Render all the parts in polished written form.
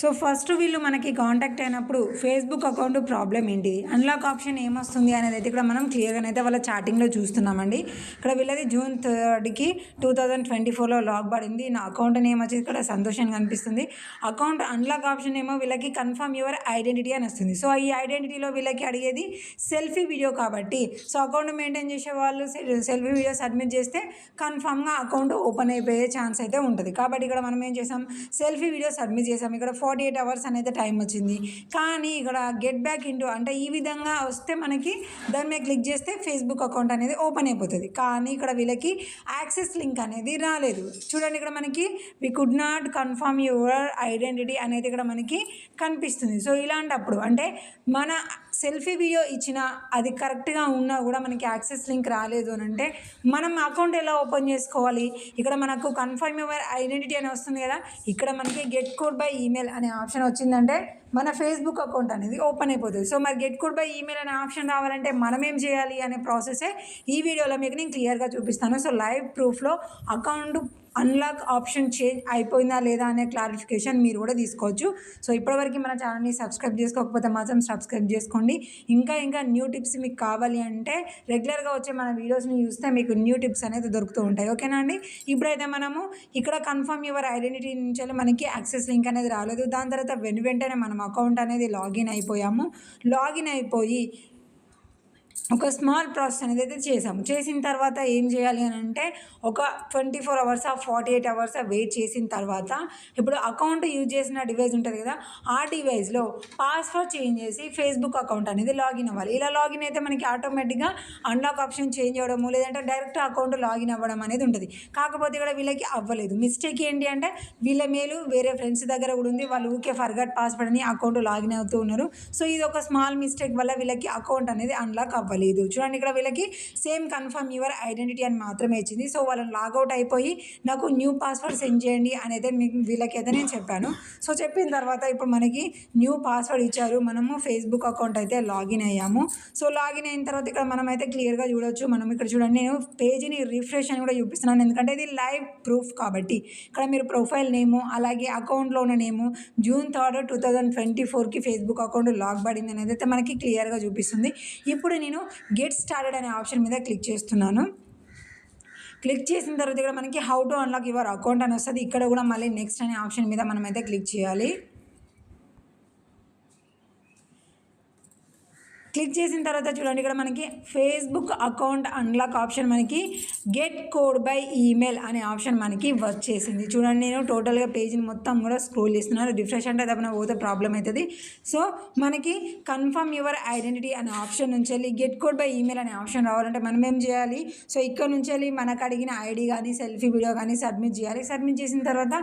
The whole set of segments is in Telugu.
సో ఫస్ట్ వీళ్ళు మనకి కాంటాక్ట్ అయినప్పుడు ఫేస్బుక్ అకౌంట్ ప్రాబ్లం ఏంటి, అన్లాక్ ఆప్షన్ ఏమొస్తుంది అనేది అయితే ఇక్కడ మనం క్లియర్గా అయితే వాళ్ళ చాటింగ్లో చూస్తున్నామండి. ఇక్కడ వీళ్ళది June 3కి 2024లో లాక్ పడింది. నా అకౌంట్ నేమ్ వచ్చేసి ఇక్కడ సంతోష్ అని కనిపిస్తుంది. అకౌంట్ అన్లాక్ ఆప్షన్ ఏమో వీళ్ళకి కన్ఫర్మ్ యువర్ ఐడెంటిటీ అని వస్తుంది. సో ఈ ఐడెంటిటీలో వీళ్ళకి అడిగేది సెల్ఫీ వీడియో కాబట్టి, సో అకౌంట్ మెయింటైన్ చేసే వాళ్ళు సెల్ఫీ వీడియో సబ్మిట్ చేస్తే కన్ఫామ్గా అకౌంట్ ఓపెన్ అయిపోయే ఛాన్స్ అయితే ఉంటుంది. కాబట్టి ఇక్కడ మనం ఏం చేసాం, సెల్ఫీ వీడియో సబ్మిట్ చేసాం. ఇక్కడ 48 hours అనేది టైం వచ్చింది. కానీ ఇక్కడ గెట్ బ్యాక్ ఇంటూ అంటే ఈ విధంగా వస్తే మనకి దాని మీద క్లిక్ చేస్తే ఫేస్బుక్ అకౌంట్ అనేది ఓపెన్ అయిపోతుంది. కానీ ఇక్కడ వీళ్ళకి యాక్సెస్ లింక్ అనేది రాలేదు. చూడండి, ఇక్కడ మనకి we could not confirm your identity అనేది ఇక్కడ మనకి కనిపిస్తుంది. సో ఇలాంటప్పుడు అంటే మన సెల్ఫీ వీడియో ఇచ్చిన అది కరెక్ట్గా ఉన్నా కూడా మనకి యాక్సెస్ లింక్ రాలేదు అని అంటే మనం అకౌంట్ ఎలా ఓపెన్ చేసుకోవాలి? ఇక్కడ మనకు కన్ఫర్మ్ యువర్ ఐడెంటిటీ అని వస్తుంది కదా, ఇక్కడ మనకి గెట్ కోడ్ బై ఈమెయిల్ అనే ఆప్షన్ వచ్చిందంటే మన ఫేస్బుక్ అకౌంట్ అనేది ఓపెన్ అయిపోతుంది. సో మరి గెట్ కోడ్ బై ఈమెయిల్ అనే ఆప్షన్ రావాలంటే మనం ఏం చేయాలి అనే ప్రాసెసే ఈ వీడియోలో మీకు నేను క్లియర్గా చూపిస్తాను. సో లైవ్ ప్రూఫ్లో అకౌంట్ అన్లాక్ ఆప్షన్ చేంజ్ అయిపోయిందా లేదా అనే క్లారిఫికేషన్ మీరు కూడా తీసుకోవచ్చు. సో ఇప్పటివరకు మన ఛానల్ని సబ్స్క్రైబ్ చేసుకోకపోతే మాత్రం సబ్స్క్రైబ్ చేసుకోండి. ఇంకా న్యూ టిప్స్ మీకు కావాలి అంటే రెగ్యులర్గా వచ్చే మన వీడియోస్ని చూస్తే మీకు న్యూ టిప్స్ అనేది దొరుకుతూ ఉంటాయి. ఓకేనా అండి? ఇప్పుడైతే మనము ఇక్కడ కన్ఫర్మ్ యువర్ ఐడెంటిటీ నుంచి మనకి యాక్సెస్ లింక్ అనేది రాలేదు. దాని తర్వాత వెంటనే మనం అకౌంట్ అనేది లాగిన్ అయిపోయాము. లాగిన్ అయిపోయి ఒక స్మాల్ ప్రాసెస్ అనేది అయితే చేసాము. చేసిన తర్వాత ఏం చేయాలి అని అంటే ఒక 24 hours 48 hours వెయిట్ చేసిన తర్వాత ఇప్పుడు అకౌంట్ యూజ్ చేసిన డివైస్ ఉంటుంది కదా, ఆ డివైస్లో పాస్వర్డ్ చేంజ్ చేసి ఫేస్బుక్ అకౌంట్ అనేది లాగిన్ అవ్వాలి. ఇలా లాగిన్ అయితే మనకి ఆటోమేటిక్గా అన్లాక్ ఆప్షన్ చేంజ్ అవ్వడము లేదంటే డైరెక్ట్ అకౌంట్ లాగిన్ అవ్వడం అనేది ఉంటుంది. కాకపోతే ఇక్కడ వీళ్ళకి అవ్వలేదు. మిస్టేక్ ఏంటి అంటే వీళ్ళ మేలు వేరే ఫ్రెండ్స్ దగ్గర కూడా ఉంది, వాళ్ళు ఊకే ఫర్గట్ పాస్వర్డ్ అని అకౌంట్ లాగిన్ అవుతూ ఉన్నారు. సో ఇది ఒక స్మాల్ మిస్టేక్ వల్ల వీళ్ళకి అకౌంట్ అనేది అన్లాక్ అవ్వలేదు. చూడండి, ఇక్కడ వీళ్ళకి సేమ్ కన్ఫర్మ్ యువర్ ఐడెంటిటీ అని మాత్రమే ఇచ్చింది. సో వాళ్ళని లాగౌట్ అయిపోయి నాకు న్యూ పాస్వర్డ్ సెండ్ చేయండి అనేది వీళ్ళకి అయితే నేను చెప్పాను. సో చెప్పిన తర్వాత ఇప్పుడు మనకి న్యూ పాస్వర్డ్ ఇచ్చారు. మనము ఫేస్బుక్ అకౌంట్ అయితే లాగిన్ అయ్యాము. సో లాగిన్ అయిన తర్వాత ఇక్కడ మనం అయితే క్లియర్గా చూడొచ్చు. మనం ఇక్కడ చూడండి, నేను పేజీని రిఫ్రెష్ అని కూడా చూపిస్తున్నాను, ఎందుకంటే ఇది లైవ్ ప్రూఫ్ కాబట్టి. ఇక్కడ మీరు ప్రొఫైల్ నేము అలాగే అకౌంట్లో ఉన్న నేము June 3, 2024కి ఫేస్బుక్ అకౌంట్ లాక్ పడింది అనేది అయితే మనకి క్లియర్గా చూపిస్తుంది. ఇప్పుడు నేను గెట్ స్టార్టెడ్ అనే ఆప్షన్ మీద క్లిక్ చేస్తున్నాను. క్లిక్ చేసిన తర్వాత ఇక్కడ మనకి how to unlock your account అని వస్తుంది. ఇక్కడ కూడా మళ్ళీ నెక్స్ట్ అనే ఆప్షన్ మీద మనం అయితే క్లిక్ చేయాలి. క్లిక్ చేసిన తర్వాత చూడండి, ఇక్కడ మనకి ఫేస్బుక్ అకౌంట్ అన్లాక్ ఆప్షన్ మనకి గెట్ కోడ్ బై ఈమెయిల్ అనే ఆప్షన్ మనకి వచ్చేసింది. చూడండి, నేను టోటల్గా పేజీని మొత్తం కూడా స్క్రోల్ చేస్తున్నాను. రిఫ్రెష్ అంటే తప్పన పోతే ప్రాబ్లం అవుతుంది. సో మనకి కన్ఫర్మ్ యువర్ ఐడెంటిటీ అనే ఆప్షన్ నుంచి వెళ్ళి గెట్ కోడ్ బై ఈమెయిల్ అనే ఆప్షన్ రావాలంటే మనం ఏం చేయాలి? సో ఇక్కడ నుంచి వెళ్ళి మనకు అడిగిన ఐడి కానీ సెల్ఫీ వీడియో కానీ సబ్మిట్ చేయాలి. సబ్మిట్ చేసిన తర్వాత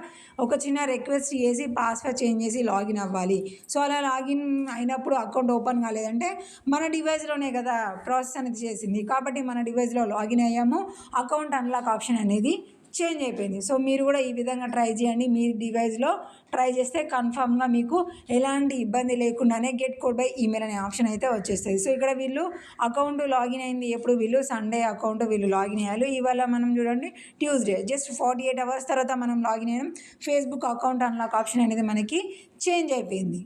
ఒక చిన్న రిక్వెస్ట్ చేసి పాస్వర్డ్ చేంజ్ చేసి లాగిన్ అవ్వాలి. సో అలా లాగిన్ అయినప్పుడు అకౌంట్ ఓపెన్ కాలేదంటే మన డివైస్లోనే కదా ప్రాసెస్ అనేది చేసింది కాబట్టి మన డివైస్లో లాగిన్ అయ్యాము, అకౌంట్ అన్లాక్ ఆప్షన్ అనేది చేంజ్ అయిపోయింది. సో మీరు కూడా ఈ విధంగా ట్రై చేయండి. మీ డివైస్లో ట్రై చేస్తే కన్ఫామ్గా మీకు ఎలాంటి ఇబ్బంది లేకుండానే గెట్ కోడ్ బై ఈమెయిల్ అనే ఆప్షన్ అయితే వచ్చేస్తుంది. సో ఇక్కడ వీళ్ళు అకౌంట్ లాగిన్ అయింది ఎప్పుడు, వీళ్ళు సండే అకౌంట్ వీళ్ళు లాగిన్ అయ్యారు. ఇవాళ మనం చూడండి ట్యూస్డే, జస్ట్ 48 hours తర్వాత మనం లాగిన్ అయ్యాం. ఫేస్బుక్ అకౌంట్ అన్లాక్ ఆప్షన్ అనేది మనకి చేంజ్ అయిపోయింది.